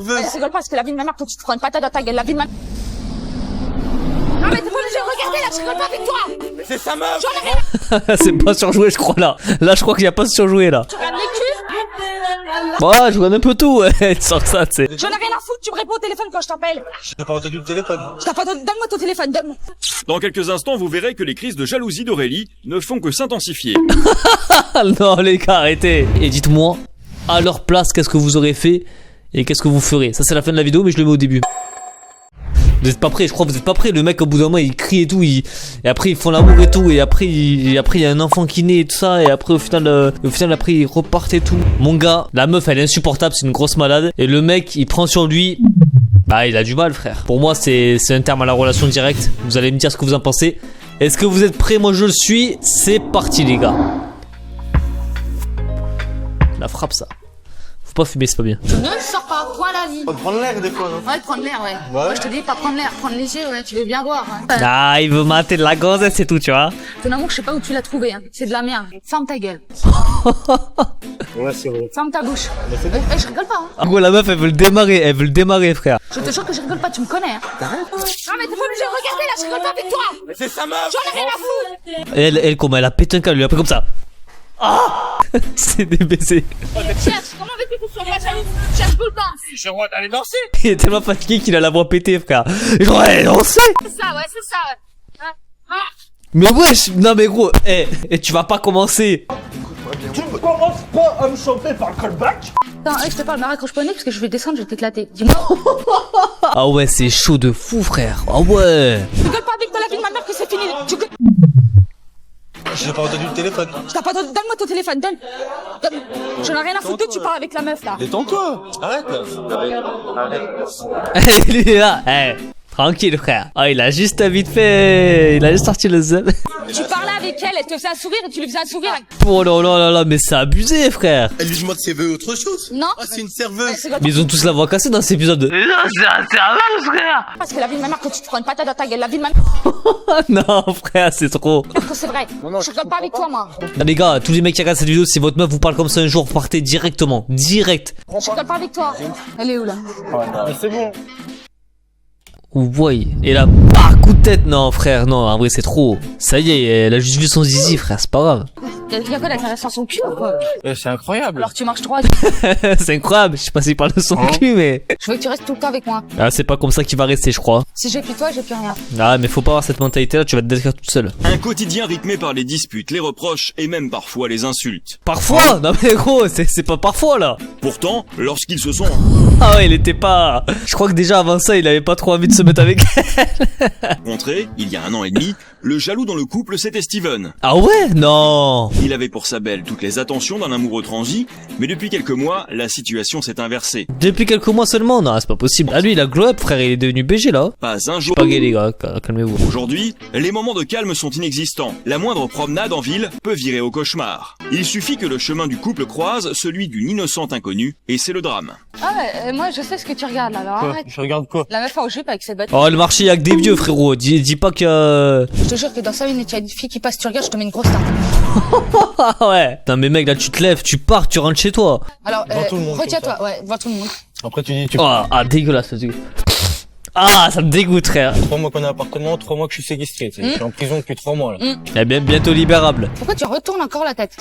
nerveuse. Je rigole pas parce que la vie de ma mère, quand tu te prends une patate dans ta gueule, la vie de ma... Non mais t'es pas obligé de regarder là, je rigole pas avec toi. Mais c'est sa meuf. J'en ai rien. C'est pas surjoué, je crois, là. Là, je crois qu'il y a pas surjoué, là. Tu regardes les culs. Ouais, je regarde un peu tout, ouais. Sans ça, tu sais. J'en ai rien à foutre, tu me réponds au téléphone quand je t'appelle. J'ai pas entendu le téléphone. Je t'ai pas donné... Donne-moi ton téléphone, donne-moi. Dans quelques instants, vous verrez que les crises de jalousie d'Aurélie ne font que s'intensifier. Ah non, les gars, arrêtez. Et dites-moi, à leur place, qu'est-ce que vous aurez fait et qu'est-ce que vous ferez. Ça, c'est la fin de la vidéo, mais je le mets au début. Vous êtes pas prêts, je crois que vous êtes pas prêts. Le mec, au bout d'un moment, il crie et tout, et après, ils font l'amour et tout, et après, il y a un enfant qui naît et tout ça, et après, au final, après, ils repartent et tout. Mon gars, la meuf, elle est insupportable, c'est une grosse malade, et le mec, il prend sur lui. Bah, il a du mal, frère. Pour moi, c'est un terme à la relation directe. Vous allez me dire ce que vous en pensez. Est-ce que vous êtes prêts? Moi, je le suis. C'est parti, les gars. La frappe, ça. Faut pas fumer, c'est pas bien. Ne sors pas, point la ligne. Faut prendre l'air des fois, non? Ouais, prendre l'air, ouais. Moi, je te dis pas prendre l'air, prendre léger, ouais, tu veux bien voir. Hein. Ah, il veut mater de la gonzesse et tout, tu vois. Ton amour, je sais pas où tu l'as trouvé, hein. C'est de la merde. Ferme ta gueule. Ouais, c'est vrai. Ferme ta bouche. Je rigole pas, hein. En gros, la meuf, elle veut le démarrer, frère. Je te jure que je rigole pas, tu me connais, hein. T'arrêtes? Non, mais t'es pas obligé de regarder là, je rigole pas avec toi. Mais c'est sa meuf. J'en ai rien à foutre. Elle, comment elle a pété un câble, elle lui a pris comme ça. Ah c'est des baisers. Cherche, comment veux-tu que tu sois pas jaloux? Cherche tout le temps. J'ai le droit d'aller danser. Il est tellement fatigué qu'il a la voix pétée, frère. J'aurais allé danser. C'est ça, ouais, c'est ça, ouais. Hein? Mais wesh, non mais gros, tu vas pas commencer. Tu ne commences pas à me chanter par le callback. Attends, je te parle, me raccroche pas au nez parce que je vais descendre, je vais t'éclater. Dis-moi. Ah ouais, c'est chaud de fou, frère. Ah ouais. Je rigole pas avec toi, la vie de ma mère, que c'est fini. J'ai pas entendu le téléphone. Je t'ai pas donné... Donne-moi ton téléphone, donne. J'en ai rien à foutre que tu parles avec la meuf, là. Détends-toi. Arrête là. Il est là. Tranquille, frère. Ah, il a juste vite fait. Il a juste sorti le zèbre. Tu parlais avec elle te faisait un sourire et tu lui faisais un sourire. Oh là là là là, mais c'est abusé, frère. Elle lui demande si elle veut autre chose. Non. Ah, c'est une serveuse. Mais ils ont tous la voix cassée dans cet épisode. Parce que la vie de ma mère, quand tu te prends une patate dans ta gueule, la vie de ma mère. Non, frère, c'est trop. C'est vrai. Je rigole pas avec toi, moi. Non, les gars, tous les mecs qui regardent cette vidéo, si votre meuf vous parle comme ça un jour, partez directement. Direct. Je rigole pas avec toi. Elle est où, là? Mais c'est bon. Ou boy. Et là, bah, coup de tête. Non, frère, non, en vrai, c'est trop. Ça y est, elle a juste vu son zizi, frère, c'est pas grave. Il y a quoi, elle a son cul ou quoi? C'est incroyable. Alors tu marches droit. C'est incroyable, je sais pas s'il parle de son cul, mais. Je veux que tu restes tout le temps avec moi. Ah, c'est pas comme ça qu'il va rester, je crois. Si j'ai plus toi, j'ai plus rien. Ah, mais faut pas avoir cette mentalité-là, tu vas te détruire toute seule. Un quotidien rythmé par les disputes, les reproches et même parfois les insultes. Parfois. Non, mais gros, c'est pas parfois, là. Pourtant, lorsqu'ils se sont Ah ouais, il était pas. Je crois que déjà avant ça, il avait pas trop envie de se mettre avec elle. rencontrés, il y a 1 an et demi, le jaloux dans le couple c'était Steven. Ah ouais? Non. Il avait pour sa belle toutes les attentions d'un amoureux transi, mais depuis quelques mois, la situation s'est inversée. Depuis quelques mois seulement? Non, c'est pas possible. Ah, lui, il a glow up, frère, il est devenu BG, là. Pas un jour. Pas gay, les gars, calmez-vous. Aujourd'hui, les moments de calme sont inexistants. La moindre promenade en ville peut virer au cauchemar. Il suffit que le chemin du couple croise celui d'une innocente inconnue, et c'est le drame. Ah ouais, moi je sais ce que tu regardes là, alors arrête. Je regarde quoi? La meuf en jupe avec ses bottes. Oh, le marché, y'a que des vieux, frérot. Dis pas que. Je te jure que dans 5 minutes, il y a une fille qui passe, tu regardes, je te mets une grosse tarte. Ah ouais. Putain, mais mec, là, tu te lèves, tu pars, tu rentres chez toi. Alors, Devant tout le monde, retiens-toi, ouais, devant tout le monde. Après tu dis, tu Oh, ah, dégueulasse, ça dégueulasse. Ah, ça me dégoûte, frère. 3 mois qu'on a un appartement, 3 mois que je suis séquestré. Je suis en prison depuis 3 mois là. Eh bien, bientôt libérable. Pourquoi tu retournes encore la tête?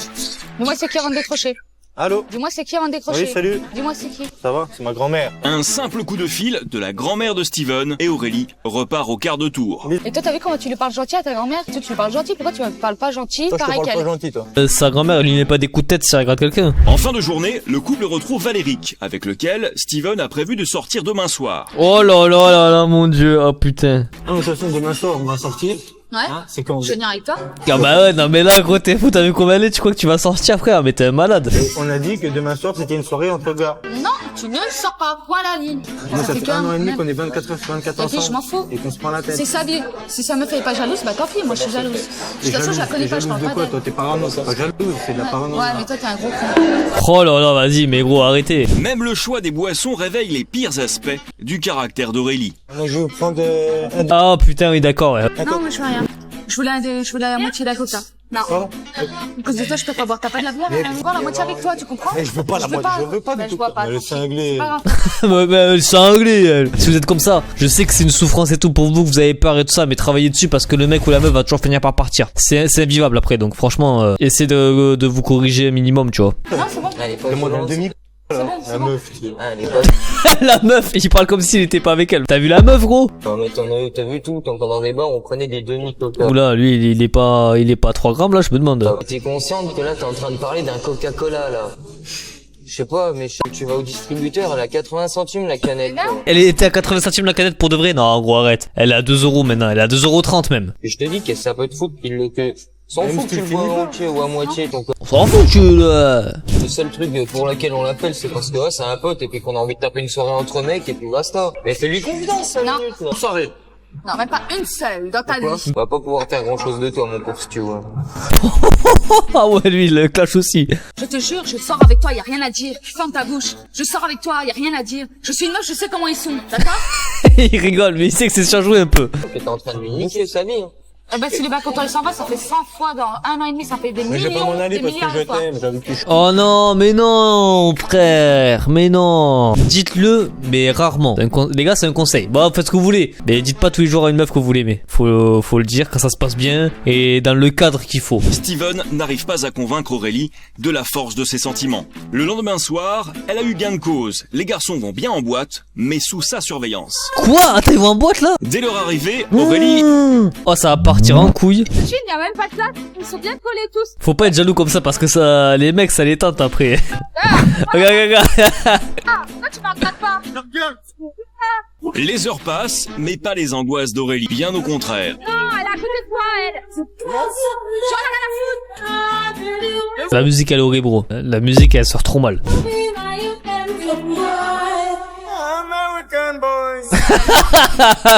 Dis-moi c'est qui avant de décrocher. Allô? Dis-moi c'est qui avant de décrocher. Oui, salut. Dis-moi c'est qui. Ça va? C'est ma grand-mère. Un simple coup de fil de la grand-mère de Steven et Aurélie repart au quart de tour. Et toi t'as vu comment tu lui parles gentil à ta grand-mère? Toi tu lui parles gentil, pourquoi tu me parles pas gentil Toi, je te pareil parle pas qu'elle? gentil, toi. Sa grand-mère, elle lui met pas des coups de tête si elle regarde quelqu'un. En fin de journée, le couple retrouve Valéric, avec lequel Steven a prévu de sortir demain soir. Oh là là là là, mon dieu. Oh putain. Ah, mais de toute façon, demain soir, on va sortir. Ouais. Hein, c'est quand? Je vais venir avec toi. Ah bah ouais, non mais là, gros, t'es fou, t'as vu combien elle est, tu crois que tu vas sortir, frère? Mais t'es un malade. On a dit que demain soir, c'était une soirée entre gars. Non, tu ne sors pas, point la ligne. Moi, ça fait 1 an et demi même. qu'on est 24 Ok, je m'en fous. Et qu'on se prend la tête. C'est sa vie. Si sa meuf elle est pas jalouse, bah tant pis, moi je suis jalouse. De toute façon, je la connais pas, je parle de pas quoi, d'elle. toi? T'es parano, c'est pas jalouse, c'est de la parano. Ouais, mais toi t'es un gros con. Oh là là, vas-y, mais gros, arrêtez. Même le choix des boissons réveille les pires aspects du caractère d'Aurélie. Moi, je veux prendre Ah putain, oui, d'accord, ouais. Non, mais je veux rien. Je voulais la moitié de la coca. Non. À cause de toi, je peux pas boire. T'as pas de la bière. Boire la moitié avec toi, tu comprends? Mais je veux pas la moitié, je veux pas du Je tout. vois pas. Elle est cinglée. Elle est cinglée, elle. Si vous êtes comme ça, je sais que c'est une souffrance et tout pour vous, que vous avez peur et tout ça, mais travaillez dessus parce que le mec ou la meuf va toujours finir par partir. C'est invivable après, donc franchement, essayez de vous corriger un minimum, tu vois. Non, c'est bon. Fais-moi dans le demi. C'est La bon. meuf. Ah, elle est bonne. La meuf, il parle comme s'il était pas avec elle. T'as vu la meuf, gros? Non, mais t'as vu tout, quand dans les bars, on prenait des demi-coca. Oula, lui, il est pas 3 grammes, là, je me demande. T'es consciente que là, t'es en train de parler d'un Coca-Cola, là. Je sais pas, mais tu vas au distributeur, elle a 80 centimes la canette. quoi. Elle était à 80 centimes la canette pour de vrai? Non, gros, arrête. Elle est à 2 euros maintenant, elle est à 2,30 € même. Et je te dis que ça peut te foutre qu'il le que. S'en Même fout si que tu tu le le bois finis en pas. entier ou à moitié, ton On s'en fout, tu là. Le seul truc pour lequel on l'appelle, c'est parce que ouais, c'est un pote et puis qu'on a envie de taper une soirée entre mecs et puis basta. Mais fais-lui confiance, 5 Non. minutes, là. Soirée. Non, même pas une seule dans ta vie. On va pas pouvoir faire grand chose de toi, mon pauvre, si tu vois. Ah ouais, lui, il le clash aussi. Je te jure, je sors avec toi, y a rien à dire. Ferme ta bouche. Je sors avec toi, y a rien à dire. Je suis une meuf, je sais comment ils sont, d'accord? Il rigole, mais il sait que c'est surjoué un peu. T'es en train de lui niquer sa vie, hein. Eh ben, si les bacs, quand on s'en va, ça fait 100 fois dans 1 an et demi, ça fait des Mais je vais pas millions, m'en aller des parce que milliards je de fois. t'aime. J'avais que je... Oh non, mais non, frère, mais non. Dites-le, mais rarement. Les gars, c'est un conseil. Bon, faites ce que vous voulez, mais dites pas tous les jours à une meuf que vous l'aimez. Faut le dire quand ça se passe bien et dans le cadre qu'il faut. Steven n'arrive pas à convaincre Aurélie de la force de ses sentiments. Le lendemain soir, elle a eu gain de cause. Les garçons vont bien en boîte, mais sous sa surveillance. Quoi? Attends, ils vont en boîte là? Dès leur arrivée, Aurélie... Oh, ça va partir en couille. Il y a même pas de place. Ils sont bien collés tous. Faut pas être jaloux comme ça parce que ça, les mecs, ça les tente après. Regarde. Ah, pourquoi tu m'en regardes pas? Les heures passent, mais pas les angoisses d'Aurélie. Bien au contraire. Non, elle est à côté de toi, elle. J'en ai rien à foutre. La musique, elle est horrible, bro. La musique, elle sort trop mal.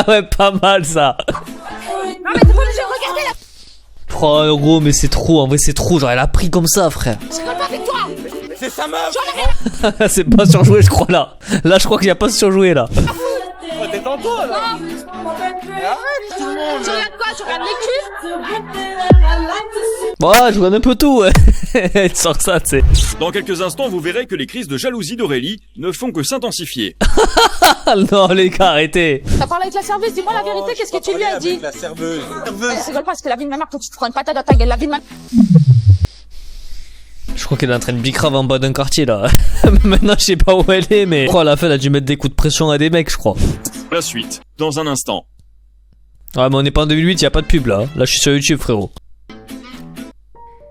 Ouais, pas mal ça. Non, mais t'es pas obligé de regarder là. Oh gros, mais c'est trop, en vrai c'est trop, genre elle a pris comme ça, frère. Je rigole pas avec toi. C'est sa meuf. C'est pas surjoué, je crois là. Là, je crois qu'il y a pas surjoué là. Oh, t'es en toi là. Tu regardes quoi? Tu regardes les culs? Ouais, je regarde un peu tout, ouais. Tu sors ça, tu sais. Dans quelques instants, vous verrez que les crises de jalousie d'Aurélie ne font que s'intensifier. Ah non, les gars, arrêtez. T'as parlé avec la serveuse, dis-moi la vérité, qu'est-ce que tu lui as dit? La serveuse. Je rigole pas parce que la vie de ma mère, quand tu te prends une patate dans ta gueule, la vie de ma... Je crois qu'elle est en train de bicrave en bas d'un quartier là. Maintenant, je sais pas où elle est, mais je crois à la fin, elle a dû mettre des coups de pression à des mecs, je crois. La suite, dans un instant. Ouais, mais on est pas en 2008, y a pas de pub là. Là, je suis sur YouTube, frérot.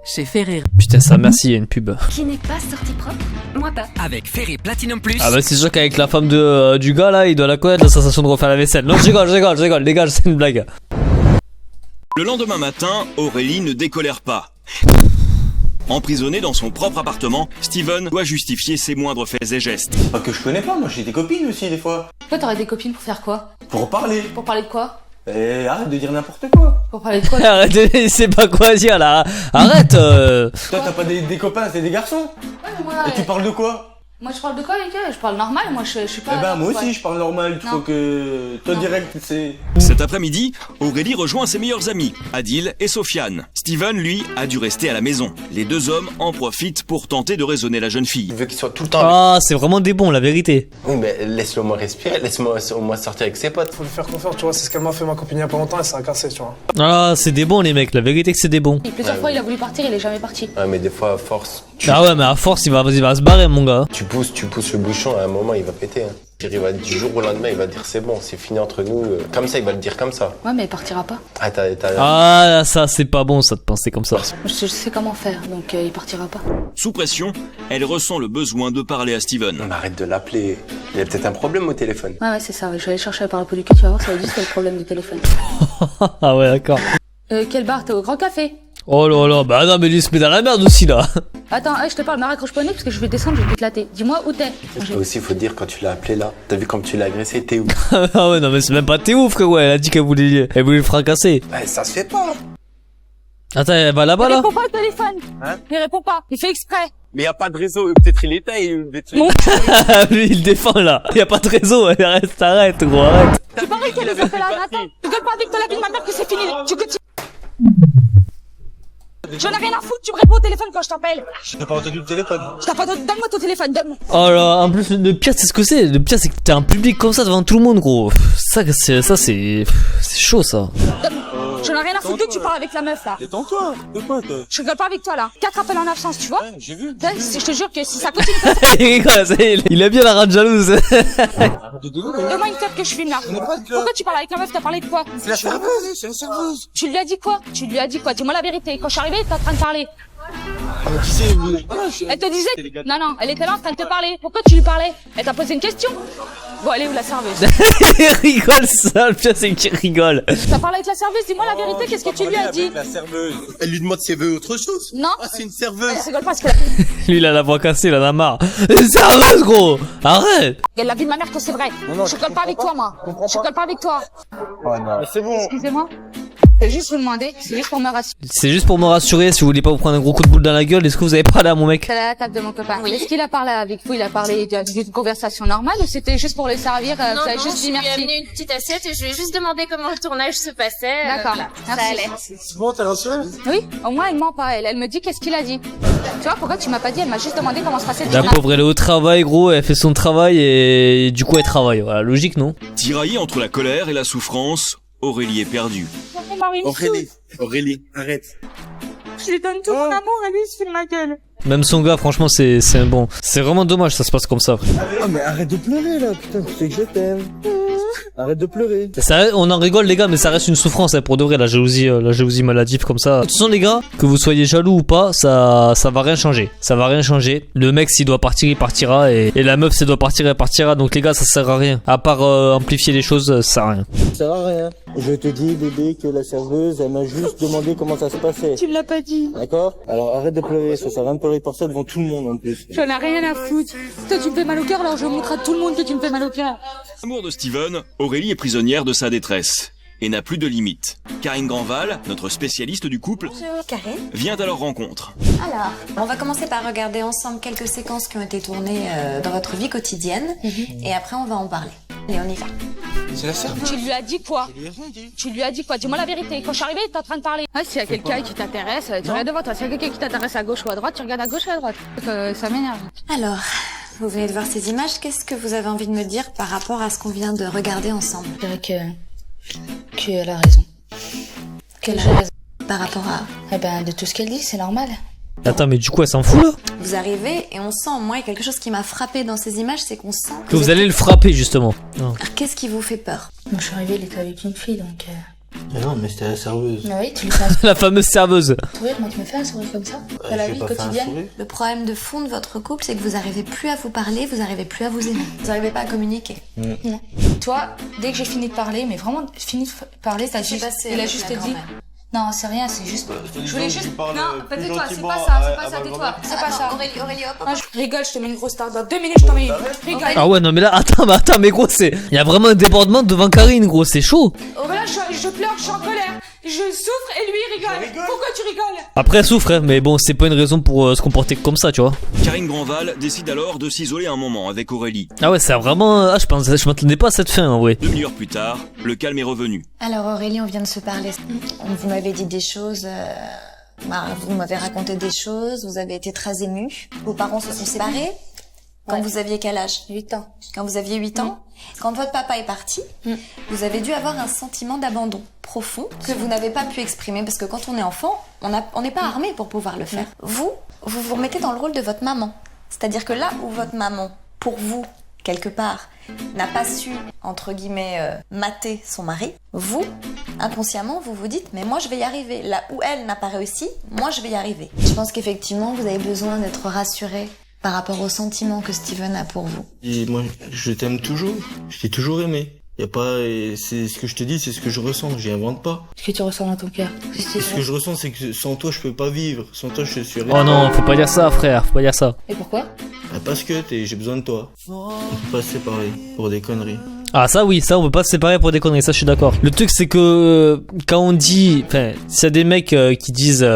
Chez Ferré. Putain, ça, merci, il y a une pub. Qui n'est pas sorti propre? Moi pas. Avec Ferré Platinum Plus. Ah bah c'est sûr qu'avec la femme du gars là, il doit la connaître la sensation de refaire la vaisselle. Non, je rigole, dégage, c'est une blague. Le lendemain matin, Aurélie ne décolère pas. Emprisonné dans son propre appartement, Steven doit justifier ses moindres faits et gestes. Pas que je connais pas, moi j'ai des copines aussi des fois. Toi, t'aurais des copines pour faire quoi? Pour parler. Pour parler de quoi? Et arrête de dire n'importe quoi. Pour parler de quoi? Arrête, il sait pas quoi dire là. Arrête. Toi t'as pas des copains, c'est des garçons. Ouais, mais moi, Et tu parles de quoi? moi, je parle de quoi avec eux? Je parle normal, moi, je suis pas... Eh ben moi ouais. aussi je parle normal, il Non. faut que... Toi Non. direct c'est... Cet après-midi, Aurélie rejoint ses meilleurs amis, Adil et Sofiane. Steven, lui, a dû rester à la maison. Les deux hommes en profitent pour tenter de raisonner la jeune fille. Il veut qu'il soit tout le temps. Ah, c'est vraiment des bons, la vérité. Oui, mais laisse-le au moins respirer, laisse-moi au moins sortir avec ses potes. Faut lui faire confiance, tu vois, c'est ce qu'elle m'a fait ma copine il y a pas longtemps et ça a cassé, tu vois. Ah, c'est des bons les mecs, la vérité que c'est des bons. Plusieurs fois, il a voulu partir, il est jamais parti. Ouais, mais des fois, à force, Ah ouais, mais à force, il va se barrer, mon gars. tu pousses le bouchon, à un moment, il va péter. Hein. Il va, du jour au lendemain, il va dire c'est bon, c'est fini entre nous. Comme ça, il va le dire comme ça. Ouais, mais il partira pas. Ah, Ah, ça, c'est pas bon, ça, de penser comme ça. Je sais comment faire, donc il partira pas. Sous pression, elle ressent le besoin de parler à Steven. On arrête de l'appeler. Il y a peut-être un problème au téléphone. Ouais, c'est ça, je vais aller chercher par la peau du cul, tu vas voir, ça va juste le problème du téléphone. Ah ouais, d'accord. Quel bar? T'es au Grand Café? Oh là là, bah non, mais lui, il se met dans la merde aussi, là. Attends, je te parle, me raccroche pas au nez parce que je vais descendre, je vais t'éclater. Dis-moi où t'es. Et aussi, il faut dire, quand tu l'as appelé là, t'as vu comme tu l'as agressé, t'es où? Ah ouais, non, mais c'est même pas t'es ouf, frérot. Elle a dit qu'elle voulait le fracasser. Bah, ça se fait pas. Attends, elle va là-bas, Il là? répond pas au téléphone. Hein? Il répond pas, il fait exprès. Mais y a pas de réseau, peut-être il était, Lui, il défend, là. Y a pas de réseau, arrête, gros, arrête. Tu paries qu'elle nous appelle à un matin. Tu gueules pas avec toi la vie de ma mère que c'est fini. Tu continues. J'en ai rien à foutre, tu me réponds au téléphone quand je t'appelle. Je n'ai pas entendu le téléphone. Je t'ai pas donné, donne-moi ton téléphone, donne-moi. Oh là, en plus, le pire, c'est ce que c'est. Le pire, c'est que t'es un public comme ça devant tout le monde, gros. Ça, c'est chaud, ça. J'en ai rien à foutre que tu parles avec la meuf là. Détends-toi. De quoi, toi? Je rigole pas avec toi là. 4 appels en absence, tu vois. Ouais, j'ai vu. Je te jure que si ça continue comme ça, Il rigole, ça y est, il a bien la rate jalouse. donne-moi une tête que je filme là. Pourquoi tu parles avec la meuf? T'as parlé de quoi? C'est la serveuse, c'est la serveuse. Tu lui as dit quoi? Tu lui as dit quoi? Dis-moi la vérité. Quand je suis arrivée, t'es en train de parler. Qui c'est, vous? Elle te disait... Non, non, elle était là en train de te parler. Pourquoi tu lui parlais? Elle t'a posé une question. Bon, elle est où la serveuse? Il rigole, ça, le pire, c'est qu'il rigole. T'as parlé avec la serveuse, dis-moi la vérité, qu'est-ce que tu lui as dit? La serveuse. Elle lui demande si elle veut autre chose. Non. Ah, c'est une serveuse. Elle rigole pas parce que Lui, il a la voix cassée, il en a marre. Sérieuse, gros. Arrête. la vie de ma mère que c'est vrai. non, Je rigole pas avec toi, moi. Je rigole pas avec toi. Oh non. Mais c'est bon. Excusez-moi. C'est juste vous demander, c'est juste pour me rassurer. C'est juste pour me rassurer, si vous voulez pas vous prendre un gros coup de boule dans la gueule, est-ce que vous avez parlé à mon mec? C'est la table de mon copain. Oui. Est-ce qu'il a parlé avec vous? Il a parlé d'une conversation normale ou c'était juste pour le servir? Vous avez juste dit je lui ai merci. amené une petite assiette et je lui ai juste demandé comment le tournage se passait. D'accord. Voilà. Merci. Ça allait. C'est bon, t'es rassuré? Oui, au moins elle ment pas. Elle me dit qu'est-ce qu'il a dit. Tu vois pourquoi tu m'as pas dit? Elle m'a juste demandé comment se passait le La tournage. pauvre, elle est au travail, gros, elle fait son travail et du coup elle travaille. Voilà, logique, non? Tiraillée entre la colère et la souffrance, Aurélie est perdue. Aurélie, arrête. Je lui donne tout mon amour et lui il se fait de ma gueule. Même son gars, franchement, c'est un bon. C'est vraiment dommage, ça se passe comme ça. Oh, mais arrête de pleurer, là. Putain, tu sais que je t'aime. Arrête de pleurer. Ça, on en rigole, les gars, mais ça reste une souffrance, hein, pour de vrai, la jalousie maladive comme ça. De toute façon, les gars, que vous soyez jaloux ou pas, ça va rien changer. Ça va rien changer. Le mec, s'il doit partir, il partira. Et la meuf, s'il doit partir, elle partira. Donc, les gars, ça sert à rien. À part amplifier les choses, ça sert à rien. Ça sert à rien. Je te dis, bébé, que la serveuse, elle m'a juste demandé comment ça se passait. Tu me l'as pas dit. D'accord? Alors arrête de pleurer, ça sert à rien de pleurer pour ça devant tout le monde en plus. J'en ai rien à foutre. Toi tu me fais mal au cœur, alors je montre à tout le monde que tu me fais mal au cœur. Amour de Steven, Aurélie est prisonnière de sa détresse et n'a plus de limite. Karine Grandval, notre spécialiste du couple, Karine. vient à leur rencontre. Alors, on va commencer par regarder ensemble quelques séquences qui ont été tournées dans votre vie quotidienne. Et après, on va en parler. Et on y va. C'est la serveuse. Tu lui as dit quoi? Je lui ai rien dit. Tu lui as dit quoi? Dis-moi la vérité. Quand je suis arrivée, t'es en train de parler. Ah, s'il y a quelqu'un qui t'intéresse, tu regardes devant toi. S'il y a quelqu'un qui t'intéresse à gauche ou à droite, tu regardes à gauche ou à droite. Ça m'énerve. Alors, vous venez de voir ces images. Qu'est-ce que vous avez envie de me dire par rapport à ce qu'on vient de regarder ensemble? Je dirais qu'elle a raison. Qu'elle a raison. Par rapport à... Eh ben, de tout ce qu'elle dit, c'est normal. Attends, mais du coup, elle s'en fout, là? Vous arrivez et on sent, moi, il y a quelque chose qui m'a frappé dans ces images, c'est qu'on sent... Que vous allez le frapper, justement. Non. Alors, qu'est-ce qui vous fait peur? Moi, je suis arrivée, il était avec une fille, donc... Mais non, mais c'était la serveuse. Ah oui, tu lui fais un La fameuse serveuse. sourire. Moi, tu me fais un sourire comme ça? Dans la J'ai vie pas fait un quotidienne. sourire. Le problème de fond de votre couple, c'est que vous arrivez plus à vous parler, vous arrivez plus à vous aimer. Vous arrivez pas à communiquer. Non. Toi, dès que j'ai fini de parler, mais vraiment fini de parler, ça Qu'est-ce qui s'est juste, passé il a avec juste la dit. grand-mère? Non, c'est rien, c'est juste. Je voulais juste. Non, plus tais-toi, c'est gentiment pas ça, c'est pas à ça, ma tais-toi, grand-mère. c'est pas ça. Aurélie, hop. Non, je rigole, je te mets une grosse tarte dans 2 minutes, je t'en mets une. Rigole. Ah ouais, non, mais là, attends, mais gros, il y a vraiment un débordement devant Karine, gros, c'est chaud. Oh, là, je pleure, je suis en colère. Je souffre et lui il rigole. Pourquoi tu rigoles? Après, elle souffre, hein, mais bon, c'est pas une raison pour se comporter comme ça, tu vois. Karine Grandval décide alors de s'isoler un moment avec Aurélie. Ah ouais, c'est vraiment. Ah, je m'attendais pas à cette fin, en vrai. 2 heures plus tard, le calme est revenu. Alors Aurélie, on vient de se parler. Vous m'avez dit des choses, vous m'avez raconté des choses, vous avez été très émue. Vos parents se sont séparés quand vous aviez quel âge? 8 ans. Quand vous aviez 8 ans. Quand votre papa est parti, vous avez dû avoir un sentiment d'abandon profond que vous n'avez pas pu exprimer parce que quand on est enfant, on n'est pas armé pour pouvoir le faire. Vous vous remettez dans le rôle de votre maman. C'est-à-dire que là où votre maman, pour vous, quelque part, n'a pas su, entre guillemets, mater son mari, vous, inconsciemment, vous vous dites, mais moi je vais y arriver. Là où elle n'a pas réussi, moi je vais y arriver. Je pense qu'effectivement, vous avez besoin d'être rassuré par rapport au sentiment que Steven a pour vous. Et moi, je t'aime toujours. Je t'ai toujours aimé. Y a pas, c'est ce que je te dis, c'est ce que je ressens. J'y invente pas. Ce que tu ressens dans ton cœur. Ce que je ressens, c'est que sans toi, je peux pas vivre. Sans toi, je suis rien. Oh non, faut pas dire ça, frère, faut pas dire ça. Et pourquoi? Parce que j'ai besoin de toi. On peut pas se séparer pour des conneries. Ah ça oui, ça on peut pas se séparer pour des conneries, ça je suis d'accord. Le truc c'est que quand on dit, enfin, s'il y a des mecs qui disent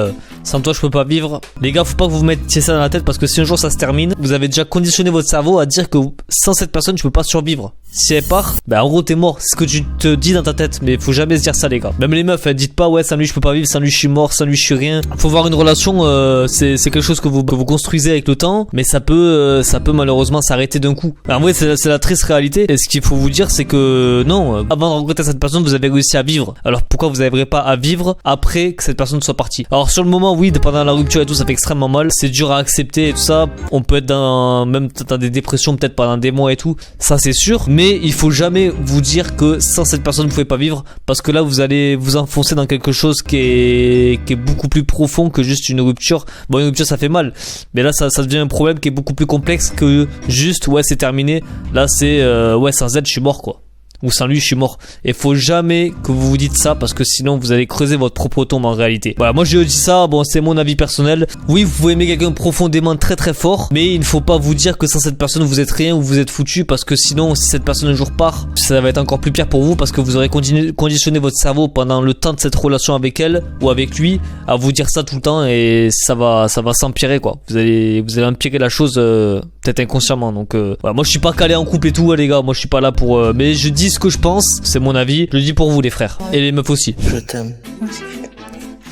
sans toi je peux pas vivre, les gars faut pas que vous vous mettiez ça dans la tête parce que si un jour ça se termine, vous avez déjà conditionné votre cerveau à dire que sans cette personne je peux pas survivre. Si elle part, bah en gros t'es mort, c'est ce que tu te dis dans ta tête, mais faut jamais se dire ça les gars. Même les meufs, dites pas ouais sans lui je peux pas vivre, sans lui je suis mort, sans lui je suis rien. Faut voir une relation, c'est quelque chose que vous construisez avec le temps, mais ça peut malheureusement s'arrêter d'un coup. En vrai c'est la triste réalité, et ce qu'il faut vous dire c'est que non, avant de rencontrer cette personne vous avez réussi à vivre, alors pourquoi vous n'arriverez pas à vivre après que cette personne soit partie? Alors sur le moment oui, pendant la rupture et tout ça fait extrêmement mal, c'est dur à accepter et tout ça, on peut être même dans des dépressions peut-être pendant des mois et tout, ça c'est sûr, mais il faut jamais vous dire que sans cette personne vous pouvez pas vivre, parce que là vous allez vous enfoncer dans quelque chose qui est beaucoup plus profond que juste une rupture. Bon, une rupture ça fait mal, mais là ça devient un problème qui est beaucoup plus complexe que juste ouais c'est terminé. Là c'est ouais sans elle je suis mort quoi, ou sans lui je suis mort. Et faut jamais que vous vous dites ça, parce que sinon vous allez creuser votre propre tombe en réalité. Voilà, moi je dis ça, bon c'est mon avis personnel. Oui vous pouvez aimer quelqu'un profondément très très fort, mais il ne faut pas vous dire que sans cette personne vous êtes rien ou vous êtes foutu, parce que sinon si cette personne un jour part, ça va être encore plus pire pour vous, parce que vous aurez conditionné votre cerveau pendant le temps de cette relation avec elle ou avec lui à vous dire ça tout le temps, et ça va s'empirer quoi. Vous allez empirer la chose peut-être inconsciemment. Donc voilà, moi je suis pas calé en couple et tout les gars, moi je suis pas là pour mais je dis ce que je pense, c'est mon avis, je le dis pour vous les frères, et les meufs aussi. Je t'aime.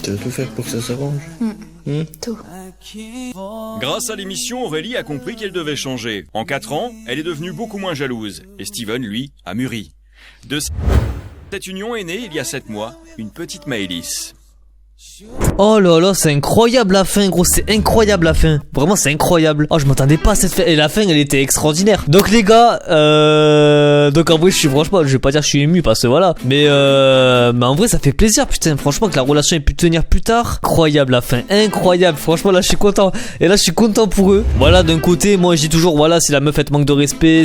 Tu vas tout faire pour que ça s'arrange. Tout. Grâce à l'émission, Aurélie a compris qu'elle devait changer. En 4 ans, elle est devenue beaucoup moins jalouse. Et Steven, lui, a mûri. De cette union est née, il y a 7 mois, une petite Maëlys. Oh là là, c'est incroyable la fin gros, c'est incroyable la fin. Vraiment c'est incroyable. Oh je m'attendais pas à cette fin, et la fin elle était extraordinaire. Donc les gars, donc en vrai je suis franchement, je vais pas dire que je suis ému parce que voilà, mais en vrai ça fait plaisir putain, franchement que la relation ait pu tenir plus tard. Incroyable la fin, incroyable, franchement là je suis content. Et là je suis content pour eux. Voilà, d'un côté moi je dis toujours voilà, si la meuf elle te manque de respect,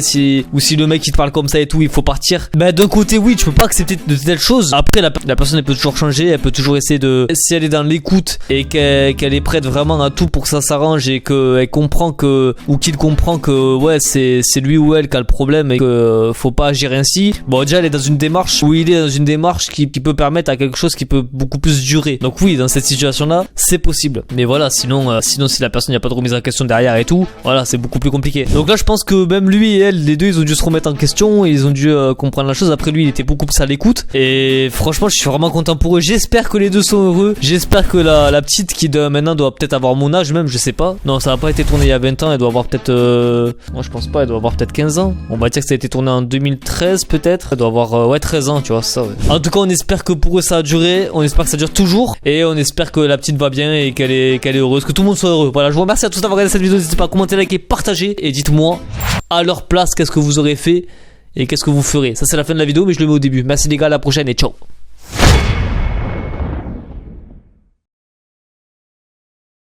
ou si le mec il te parle comme ça et tout, il faut partir. Bah d'un côté oui, tu peux pas accepter de telles choses. Après la personne elle peut toujours changer, elle peut toujours essayer de, si elle est dans l'écoute et qu'elle est prête vraiment à tout pour que ça s'arrange, et qu'elle comprend que, ou qu'il comprend que ouais c'est lui ou elle qui a le problème et que faut pas agir ainsi. Bon déjà elle est dans une démarche, où il est dans une démarche qui peut permettre à quelque chose qui peut beaucoup plus durer. Donc oui, dans cette situation là c'est possible, mais voilà sinon si la personne, il n'y a pas de remise en question derrière et tout, voilà c'est beaucoup plus compliqué. Donc là je pense que même lui et elle, les deux ils ont dû se remettre en question, ils ont dû comprendre la chose. Après lui il était beaucoup plus à l'écoute, et franchement je suis vraiment content pour eux. J'espère que les deux sont heureux, j'espère que la petite qui maintenant doit peut-être avoir mon âge même, je sais pas. Non ça n'a pas été tourné il y a 20 ans, elle doit avoir peut-être moi je pense pas, elle doit avoir peut-être 15 ans. On va dire que ça a été tourné en 2013 peut-être, elle doit avoir ouais 13 ans tu vois ça ouais. En tout cas on espère que pour eux ça a duré, on espère que ça dure toujours, et on espère que la petite va bien et qu'elle est heureuse, que tout le monde soit heureux. Voilà, je vous remercie à tous d'avoir regardé cette vidéo, n'hésitez pas à commenter, liker, partager, et dites-moi à leur place qu'est-ce que vous aurez fait et qu'est-ce que vous ferez. Ça c'est la fin de la vidéo, mais je le mets au début. Merci les gars, à la prochaine et ciao.